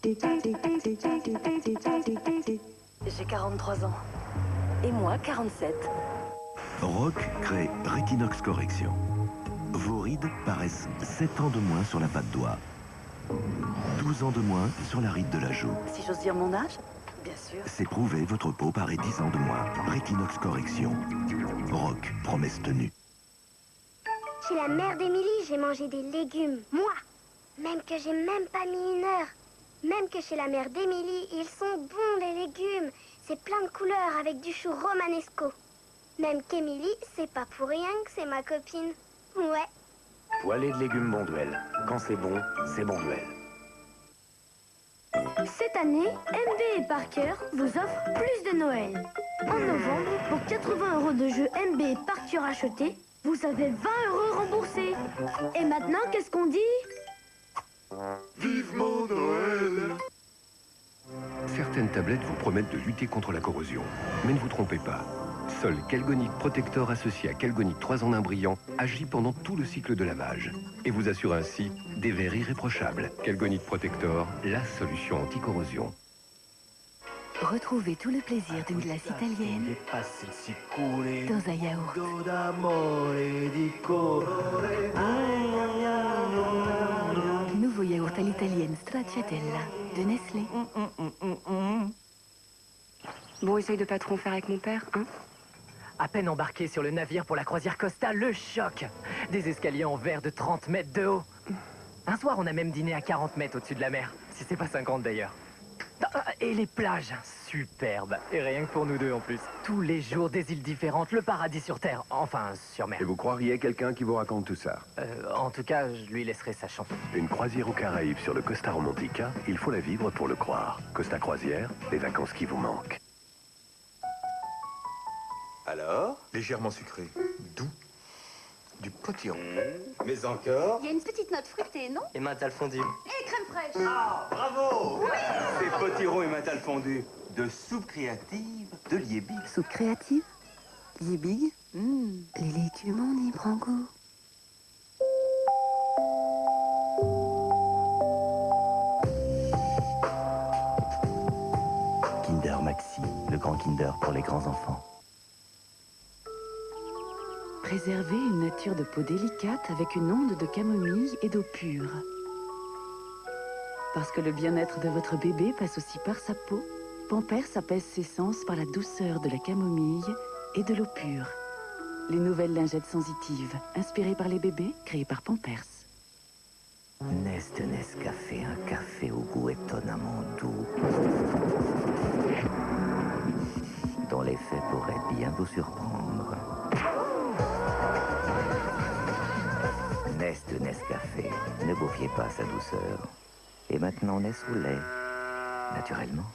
J'ai 43 ans. Et moi, 47. Rock crée Retinox Correction. Vos rides paraissent 7 ans de moins sur la patte doigt. 12 ans de moins sur la ride de la joue. Si j'ose dire mon âge? Bien sûr. C'est prouvé, votre peau paraît 10 ans de moins. Retinox Correction. Rock, promesse tenue. Chez la mère d'Émilie, j'ai mangé des légumes, moi. Même que j'ai même pas mis une heure. Même que chez la mère d'Émilie, ils sont bons les légumes. C'est plein de couleurs avec du chou romanesco. Même qu'Émilie, c'est pas pour rien que c'est ma copine. Ouais. Poêlée de légumes Bonduelle. Quand c'est bon Bonduelle. Cette année, MB et Parker vous offrent plus de Noël. En novembre, pour 80 € de jeux MB et Parker achetés, vous avez 20 € remboursés. Et maintenant, qu'est-ce qu'on dit? Vivement Noël! Certaines tablettes vous promettent de lutter contre la corrosion. Mais ne vous trompez pas. Seul Calgonic Protector associé à Calgonic 3 en 1 brillant agit pendant tout le cycle de lavage et vous assure ainsi des verres irréprochables. Calgonic Protector, la solution anti-corrosion. Retrouvez tout le plaisir d'une glace italienne dans un yaourt. Nouveau yaourt à l'italienne Stracciatella de Nestlé. Bon, essaye de pas trop en faire avec mon père, hein? À peine embarqué sur le navire pour la croisière Costa, le choc! Des escaliers en verre de 30 mètres de haut. Un soir, on a même dîné à 40 mètres au-dessus de la mer. Si c'est pas 50 d'ailleurs. Et les plages, superbes. Et rien que pour nous deux en plus. Tous les jours, des îles différentes, le paradis sur Terre. Enfin, sur mer. Et vous croiriez quelqu'un qui vous raconte tout ça? En tout cas, je lui laisserai sa chanson. Une croisière aux Caraïbes sur le Costa Romantica, il faut la vivre pour le croire. Costa Croisière, les vacances qui vous manquent. Alors? Légèrement sucré. Doux. Du potiron. Mais encore? Il y a une petite note fruitée, non? Et mental fondu. Et crème fraîche. Ah, bravo! Oui! C'est potiron et mental fondu. De soupe créative de Liebig. Soupe créative? Liebig? Les légumes, on y prend goût. Kinder Maxi, le grand Kinder pour les grands enfants. Préservez une nature de peau délicate avec une onde de camomille et d'eau pure. Parce que le bien-être de votre bébé passe aussi par sa peau, Pampers apaise ses sens par la douceur de la camomille et de l'eau pure. Les nouvelles lingettes sensitives, inspirées par les bébés, créées par Pampers. Nest Nescafé, un café au goût étonnamment doux, dont l'effet pourrait bien vous surprendre. Nest Nescafé, ne bouffiez pas sa douceur. Et maintenant, naisse au lait, naturellement.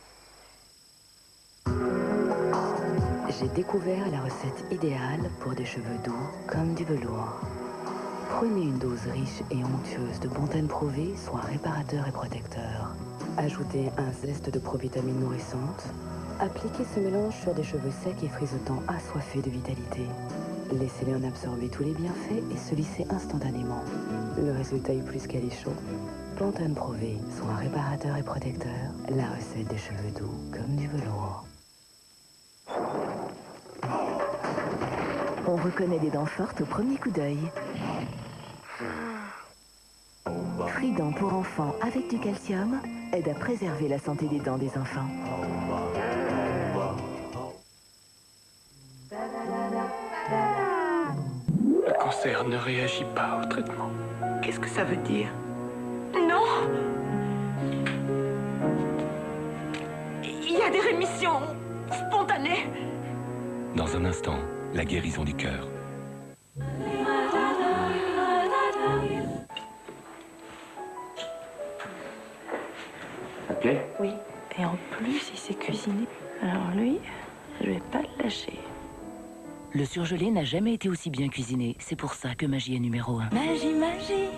J'ai découvert la recette idéale pour des cheveux doux comme du velours. Prenez une dose riche et onctueuse de Bontane Pro-V, soit réparateur et protecteur. Ajoutez un zeste de provitamine nourrissante. Appliquez ce mélange sur des cheveux secs et frisotants assoiffés de vitalité. Laissez-les en absorber tous les bienfaits et se lisser instantanément. Le résultat est plus qu'alléchant. Bontane Pro-V, soit réparateur et protecteur. La recette des cheveux doux comme du velours. On reconnaît des dents fortes au premier coup d'œil. Frident pour enfants avec du calcium aide à préserver la santé des dents des enfants. Le cancer ne réagit pas au traitement. Qu'est-ce que ça veut dire? Non! Il y a des rémissions spontanées. Dans un instant, la guérison du cœur. Ok? Oui. Et en plus, il s'est cuisiné. Alors lui, je vais pas le lâcher. Le surgelé n'a jamais été aussi bien cuisiné. C'est pour ça que Magie est numéro 1. Magie, magie!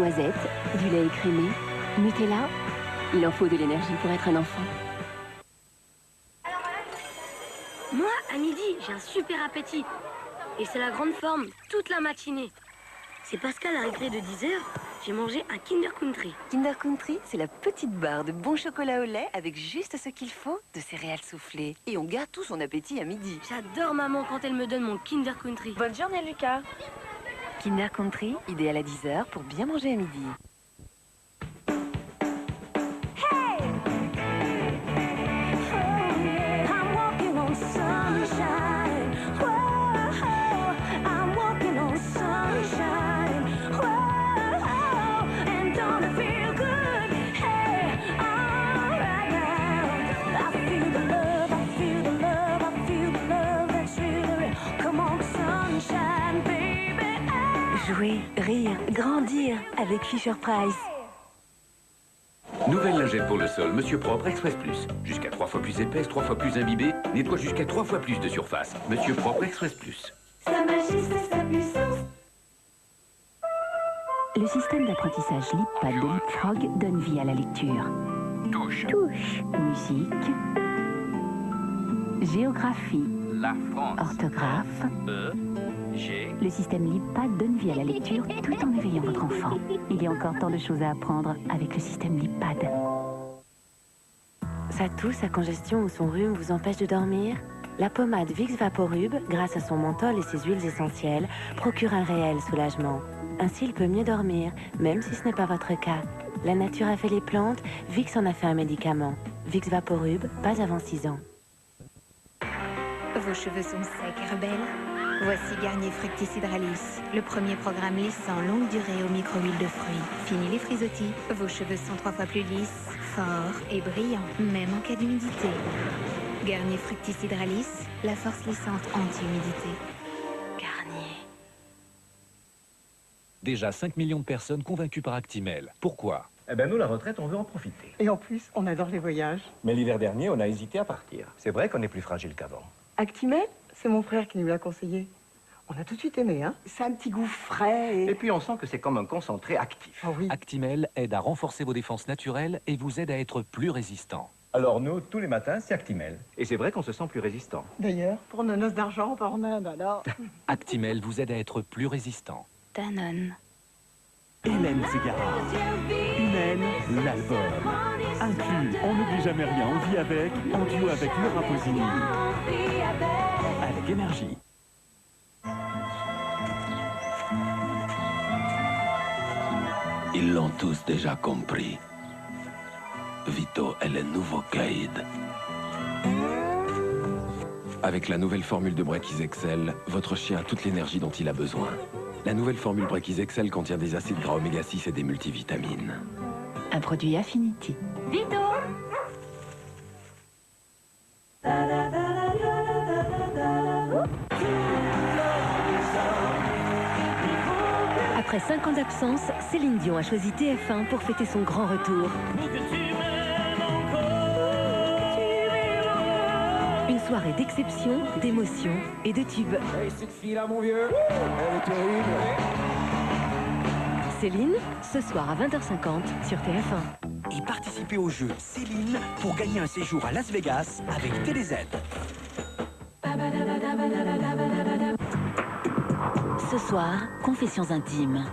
noisettes, du lait écrémé, Nutella. Il en faut de l'énergie pour être un enfant. Moi, à midi, j'ai un super appétit. Et c'est la grande forme toute la matinée. C'est parce qu'à la récré de 10h, j'ai mangé un Kinder Country. Kinder Country, c'est la petite barre de bon chocolat au lait avec juste ce qu'il faut de céréales soufflées. Et on garde tout son appétit à midi. J'adore maman quand elle me donne mon Kinder Country. Bonne journée, Lucas. Kinder Country, idéal à 10h pour bien manger à midi. Jouer, rire, grandir avec Fisher-Price. Nouvelle lingette pour le sol, Monsieur Propre Express Plus. Jusqu'à 3 fois plus épaisse, 3 fois plus imbibée, nettoie jusqu'à 3 fois plus de surface. Monsieur Propre Express Plus. Sa magie, c'est sa puissance. Le système d'apprentissage LeapPad de Leapfrog donne vie à la lecture. Touche. Musique. Géographie. La France. Orthographe. G. Le système LeapPad donne vie à la lecture tout en éveillant votre enfant. Il y a encore tant de choses à apprendre avec le système LeapPad. Sa toux, sa congestion ou son rhume vous empêche de dormir? La pommade Vicks Vaporub, grâce à son menthol et ses huiles essentielles, procure un réel soulagement. Ainsi, il peut mieux dormir, même si ce n'est pas votre cas. La nature a fait les plantes, Vicks en a fait un médicament. Vicks Vaporub, pas avant 6 ans. Vos cheveux sont secs et rebelles? Voici Garnier Fructis Hydralis, le premier programme lissant longue durée au micro-huile de fruits. Fini les frisottis. Vos cheveux sont 3 fois plus lisses, forts et brillants, même en cas d'humidité. Garnier Fructis Hydralis, la force lissante anti-humidité. Garnier. Déjà 5 millions de personnes convaincues par Actimel. Pourquoi? Eh ben nous, la retraite, on veut en profiter. Et en plus, on adore les voyages. Mais l'hiver dernier, on a hésité à partir. C'est vrai qu'on est plus fragile qu'avant. Actimel, c'est mon frère qui nous l'a conseillé. On a tout de suite aimé, hein. C'est un petit goût frais Et puis on sent que c'est comme un concentré actif. Oh oui. Actimel aide à renforcer vos défenses naturelles et vous aide à être plus résistant. Alors nous, tous les matins, c'est Actimel. Et c'est vrai qu'on se sent plus résistant. D'ailleurs, pour nos noces d'argent, on part en Inde, alors. Actimel vous aide à être plus résistant. Danone. Hélène Ségara. Humaine, l'album. Inclus, on n'oublie jamais rien, on vit avec, en duo avec Laura Pausini. Avec énergie. Ils l'ont tous déjà compris. Vito est le nouveau Clyde. Avec la nouvelle formule de Breakis XL, votre chien a toute l'énergie dont il a besoin. La nouvelle formule Breakis XL contient des acides gras oméga 6 et des multivitamines. Un produit Affinity. Vito! Après 5 ans d'absence, Céline Dion a choisi TF1 pour fêter son grand retour. Une soirée d'exception, d'émotion et de tubes. Hey, cette fille-là, mon vieux, elle est terrible. Céline, ce soir à 20h50 sur TF1. Et participez au jeu Céline pour gagner un séjour à Las Vegas avec TéléZ. Ce soir, confessions intimes.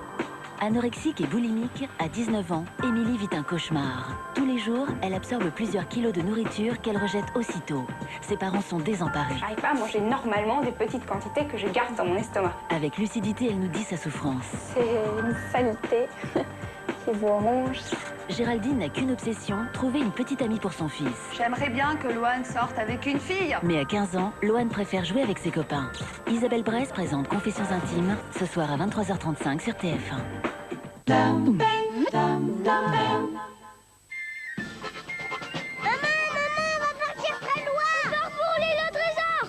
Anorexique et boulimique, à 19 ans, Émilie vit un cauchemar. Tous les jours, elle absorbe plusieurs kilos de nourriture qu'elle rejette aussitôt. Ses parents sont désemparés. J'arrive pas à manger normalement des petites quantités que je garde dans mon estomac. Avec lucidité, elle nous dit sa souffrance. C'est une saleté qui vous ronge. Géraldine n'a qu'une obsession, trouver une petite amie pour son fils. J'aimerais bien que Loane sorte avec une fille. Mais à 15 ans, Loane préfère jouer avec ses copains. Isabelle Bresse présente Confessions intimes, ce soir à 23h35 sur TF1. Maman, on va partir très loin. On va voler le trésor.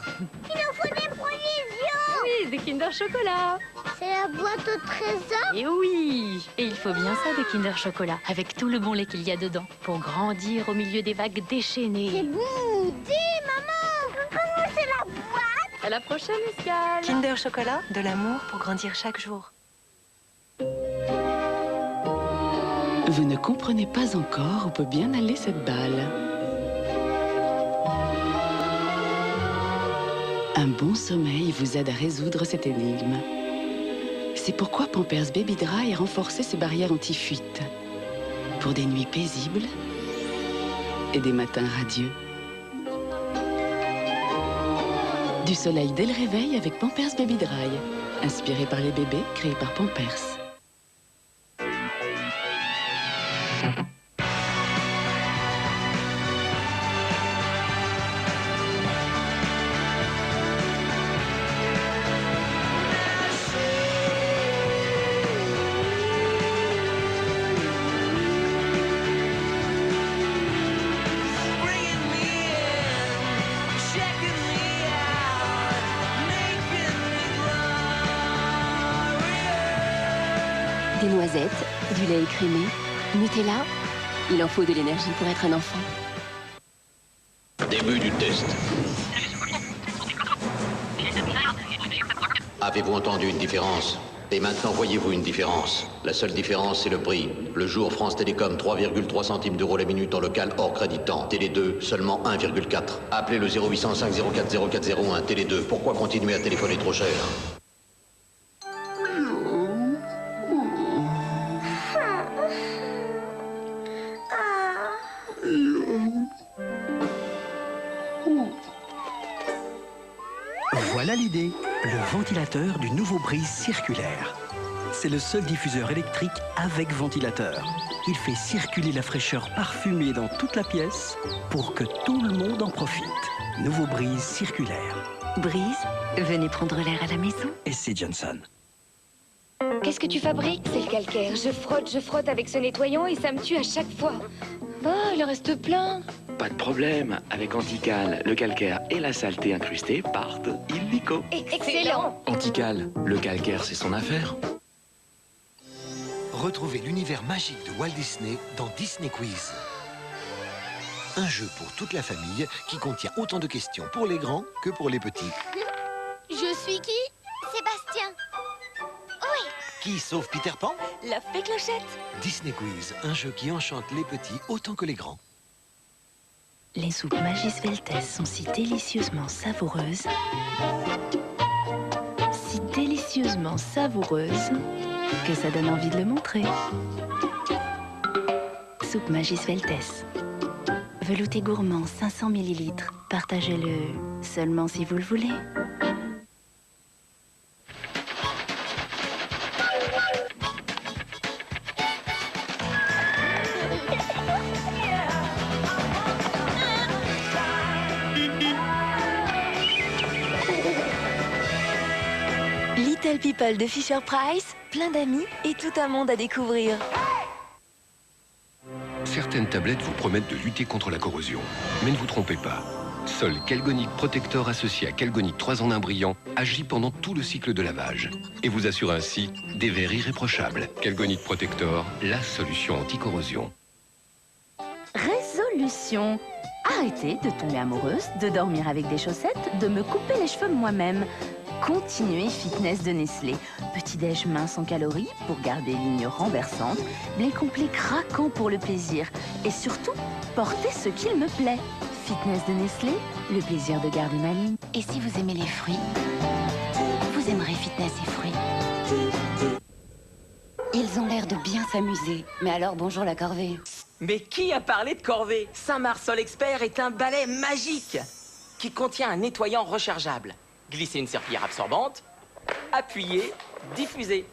Il nous faut des provisions. Oui, des Kinder Chocolat. C'est la boîte au trésor. Et oui. Et il faut bien ça, des Kinder Chocolat, avec tout le bon lait qu'il y a dedans, pour grandir au milieu des vagues déchaînées. C'est bon. Dis, maman, on peut commencer la boîte. À la prochaine, escale. Kinder Chocolat, de l'amour pour grandir chaque jour. Vous ne comprenez pas encore où peut bien aller cette balle. Un bon sommeil vous aide à résoudre cette énigme. C'est pourquoi Pampers Baby Dry a renforcé ses barrières anti-fuite. Pour des nuits paisibles et des matins radieux. Du soleil dès le réveil avec Pampers Baby Dry. Inspiré par les bébés, créé par Pampers. Des noisettes, du lait écrémé, Nutella. Il en faut de l'énergie pour être un enfant. Début du test. Avez-vous entendu une différence? Et maintenant, voyez-vous une différence? La seule différence, c'est le prix. Le jour, France Télécom, 3,3 centimes d'euros la minute en local hors créditant. Télé 2, seulement 1,4. Appelez le 0805 04 0401. Télé 2. Pourquoi continuer à téléphoner trop cher? Voilà l'idée, le ventilateur du nouveau Breeze circulaire. C'est le seul diffuseur électrique avec ventilateur. Il fait circuler la fraîcheur parfumée dans toute la pièce pour que tout le monde en profite. Nouveau Breeze circulaire. Breeze, venez prendre l'air à la maison. Et c'est Johnson. Qu'est-ce que tu fabriques? C'est le calcaire. Je frotte avec ce nettoyant et ça me tue à chaque fois. Oh, il en reste plein. Pas de problème, avec Antical, le calcaire et la saleté incrustée partent illico. Excellent. Antical, le calcaire c'est son affaire. Retrouvez l'univers magique de Walt Disney dans Disney Quiz. Un jeu pour toute la famille qui contient autant de questions pour les grands que pour les petits. Je suis qui? Sébastien. Oui. Qui sauve Peter Pan? La fée Clochette. Disney Quiz, un jeu qui enchante les petits autant que les grands. Les soupes Magis Veltes sont si délicieusement savoureuses, que ça donne envie de le montrer. Soupe Magis Veltes. Velouté gourmand, 500 ml. Partagez-le seulement si vous le voulez. Little People de Fisher-Price, plein d'amis et tout un monde à découvrir. Certaines tablettes vous promettent de lutter contre la corrosion. Mais ne vous trompez pas. Seul Calgonic Protector associé à Calgonic 3 en 1 brillant agit pendant tout le cycle de lavage et vous assure ainsi des verres irréprochables. Calgonic Protector, la solution anti-corrosion. Résolution. Arrêter de tomber amoureuse, de dormir avec des chaussettes, de me couper les cheveux moi-même. Continuez Fitness de Nestlé. Petit-déj mince en calories pour garder ligne renversante, blé complet craquant pour le plaisir. Et surtout, porter ce qu'il me plaît. Fitness de Nestlé, le plaisir de garder ma ligne. Et si vous aimez les fruits, vous aimerez Fitness et fruits. Ils ont l'air de bien s'amuser. Mais alors, bonjour la corvée. Mais qui a parlé de corvée? Saint-Marsol Expert est un balai magique qui contient un nettoyant rechargeable. Glissez une serpillière absorbante, appuyez, diffusez.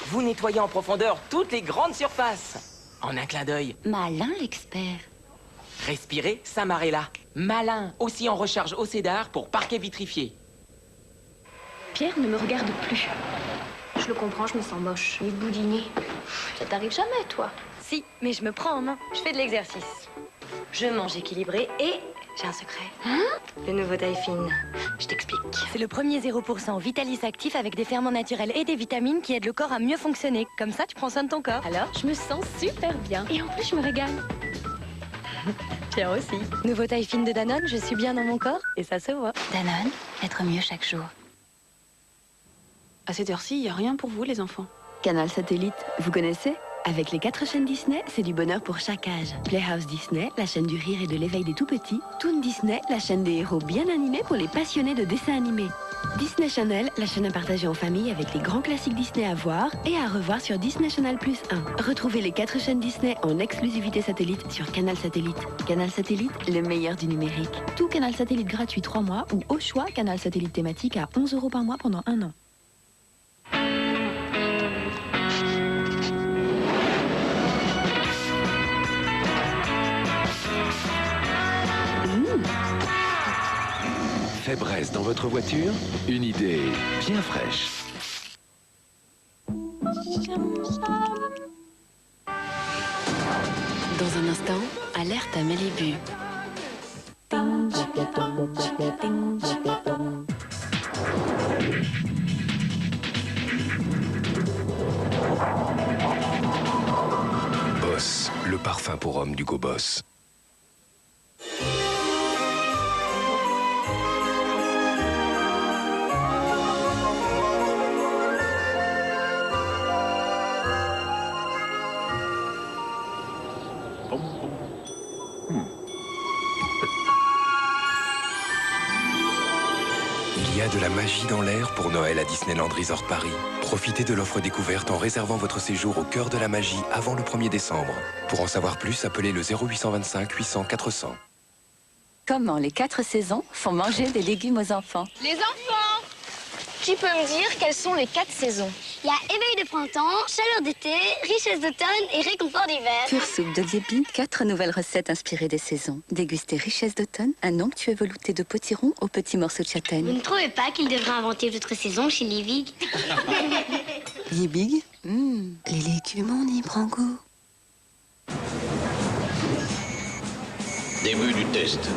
Vous nettoyez en profondeur toutes les grandes surfaces. En un clin d'œil. Malin l'expert. Respirez Samarella. Malin, aussi en recharge au cédar pour parquet vitrifié. Pierre ne me regarde plus. Je le comprends, je me sens moche et boudinée. Ça t'arrive jamais, toi? Si, mais je me prends en main. Je fais de l'exercice. Je mange équilibré et j'ai un secret. Hein? Le nouveau Typhine. Je t'explique. C'est le premier 0% Vitalis actif avec des ferments naturels et des vitamines qui aident le corps à mieux fonctionner. Comme ça, tu prends soin de ton corps. Alors, je me sens super bien. Et en plus, je me régale. Pierre aussi. Nouveau Typhine de Danone, je suis bien dans mon corps et ça se voit. Danone, être mieux chaque jour. À cette heure-ci, il n'y a rien pour vous, les enfants. Canal Satellite, vous connaissez? Avec les 4 chaînes Disney, c'est du bonheur pour chaque âge. Playhouse Disney, la chaîne du rire et de l'éveil des tout-petits. Toon Disney, la chaîne des héros bien animés pour les passionnés de dessins animés. Disney Channel, la chaîne à partager en famille avec les grands classiques Disney à voir et à revoir sur Disney Channel Plus 1. Retrouvez les 4 chaînes Disney en exclusivité satellite sur Canal Satellite. Canal Satellite, le meilleur du numérique. Tout Canal Satellite gratuit 3 mois ou au choix Canal Satellite thématique à 11 € par mois pendant 1 an. Fait braise dans votre voiture, une idée bien fraîche. Dans un instant, alerte à Malibu. Boss, le parfum pour homme d'Hugo Boss. Il y a de la magie dans l'air pour Noël à Disneyland Resort Paris. Profitez de l'offre découverte en réservant votre séjour au cœur de la magie avant le 1er décembre. Pour en savoir plus, appelez le 0825 800 400. Comment les 4 saisons font manger des légumes aux enfants? Les enfants! Qui peut me dire quelles sont les 4 saisons? Il y a éveil de printemps, chaleur d'été, richesse d'automne et réconfort d'hiver. Pure soupe d'Olivier Bing, 4 nouvelles recettes inspirées des saisons. Dégustez richesse d'automne, un onctueux velouté de potiron aux petits morceaux de châtaigne. Vous ne trouvez pas qu'il devrait inventer d'autres saisons chez Liebig? Liebig, les légumes, on y prend goût. Début du test.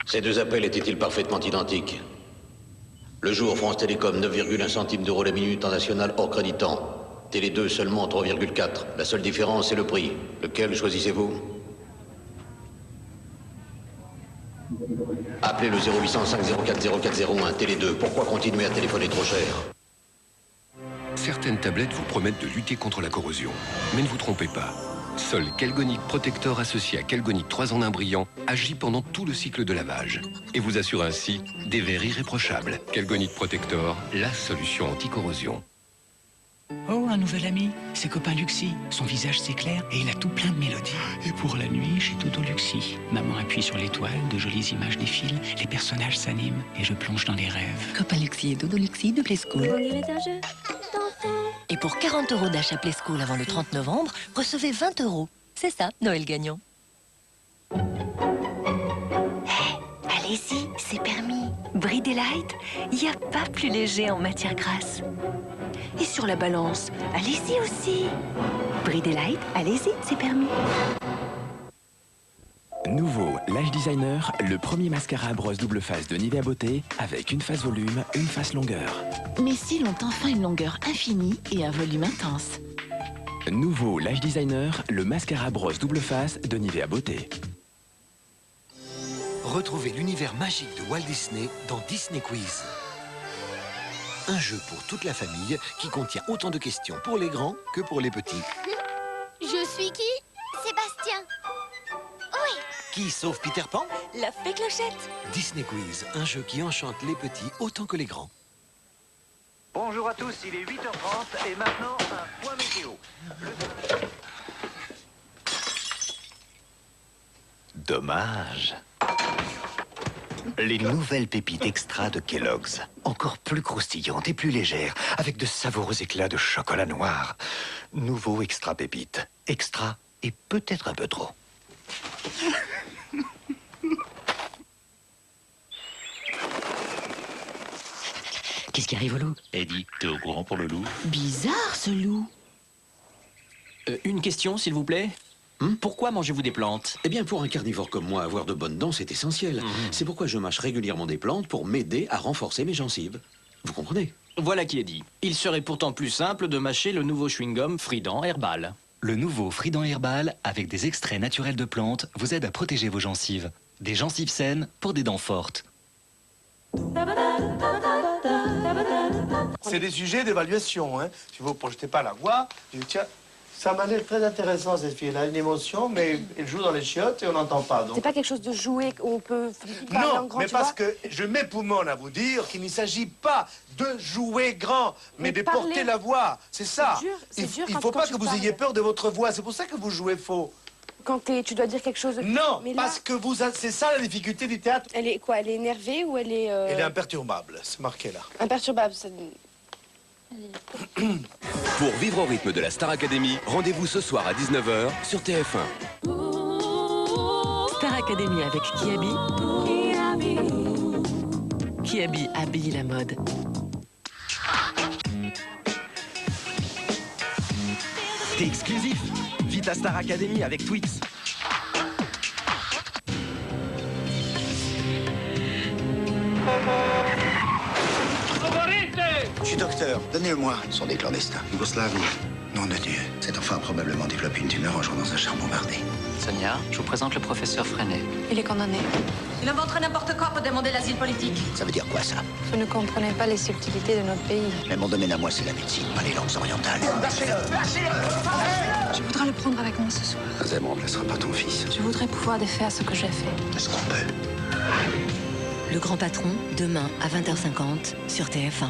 Ces deux appels étaient-ils parfaitement identiques? Le jour, France Télécom, 9,1 centimes d'euros la minute en national hors créditant. Télé 2, seulement 3,4. La seule différence, c'est le prix. Lequel choisissez-vous? Appelez le 0805 04 0401, Télé 2. Pourquoi continuer à téléphoner trop cher? Certaines tablettes vous promettent de lutter contre la corrosion. Mais ne vous trompez pas. Seul Calgonic Protector associé à Calgonic 3 en 1 brillant agit pendant tout le cycle de lavage et vous assure ainsi des verres irréprochables. Calgonic Protector, la solution anti-corrosion. Oh, un nouvel ami, c'est copain Luxi. Son visage s'éclaire et il a tout plein de mélodies. Et pour la nuit, chez Toto Luxi, maman appuie sur l'étoile, de jolies images défilent, les personnages s'animent et je plonge dans les rêves. Copain Luxi et Dodo Luxi de Play School. On dirait un jeu d'enfant. Et pour 40 € d'achat Play School avant le 30 novembre, recevez 20 €. C'est ça, Noël gagnant. Allez-y, c'est permis. Brie Delight, il n'y a pas plus léger en matière grasse. Et sur la balance, allez-y aussi. Brie Delight, allez-y, c'est permis. Nouveau Lash Designer, le premier mascara à brosse double face de Nivea Beauté avec une face volume, une face longueur. Mes cils ont enfin une longueur infinie et un volume intense. Nouveau Lash Designer, le mascara à brosse double face de Nivea Beauté. Retrouvez l'univers magique de Walt Disney dans Disney Quiz. Un jeu pour toute la famille qui contient autant de questions pour les grands que pour les petits. Je suis qui? Sébastien. Oui. Qui sauve Peter Pan? La fée Clochette. Disney Quiz, un jeu qui enchante les petits autant que les grands. Bonjour à tous, il est 8h30 et maintenant un point météo. Dommage. Les nouvelles pépites extra de Kellogg's. Encore plus croustillantes et plus légères, avec de savoureux éclats de chocolat noir. Nouveau extra pépite. Extra et peut-être un peu trop. Qu'est-ce qui arrive au loup? Eddie, t'es au courant pour le loup? Bizarre, ce loup. Une question, s'il vous plaît. Pourquoi mangez-vous des plantes? Eh bien, pour un carnivore comme moi, avoir de bonnes dents, c'est essentiel. C'est pourquoi je mâche régulièrement des plantes pour m'aider à renforcer mes gencives. Vous comprenez? Voilà qui est dit. Il serait pourtant plus simple de mâcher le nouveau chewing-gum Frident Herbal. Le nouveau Frident Herbal, avec des extraits naturels de plantes, vous aide à protéger vos gencives. Des gencives saines pour des dents fortes. C'est des sujets d'évaluation, hein. Si vous ne projetez pas la voix, je dis, tiens, ça m'a l'air très intéressant, cette fille. Elle a une émotion, mais elle joue dans les chiottes et on n'entend pas. C'est pas quelque chose de joué où on peut parler en Non, grand, mais tu parce vois. que je mets poumon à vous dire qu'il ne s'agit pas de jouer grand, mais de parler. porter la voix. C'est ça. C'est dur Il ne quand- faut quand pas tu que vous parles. ayez peur de votre voix. C'est pour ça que vous jouez faux. Quand tu dois dire quelque chose... Non, mais là, parce que c'est ça la difficulté du théâtre. elle est quoi? Elle est énervée ou elle est... Elle est imperturbable, c'est marqué là. Imperturbable. Pour vivre au rythme de la Star Academy, rendez-vous ce soir à 19h sur TF1. Star Academy avec Kiabi. Kiabi habille la mode. T'es exclusif. Vite à Star Academy avec Twix. Je suis docteur, donnez-le-moi. Ce sont des clandestins. Yougoslavie. Nom de Dieu. Cet enfant a probablement développé une tumeur en jouant dans un char bombardé. Sonia, je vous présente le professeur Freinet. Il est condamné. Il inventerait n'importe quoi pour demander l'asile politique. Ça veut dire quoi, ça? Vous ne comprenez pas les subtilités de notre pays. Mais mon domaine à moi, c'est la médecine, pas les langues orientales. Je voudrais le prendre avec moi ce soir. Ça ne remplacera pas ton fils. Je voudrais pouvoir défaire ce que j'ai fait. Est-ce qu'on peut? Le Grand Patron, demain à 20h50 sur TF1.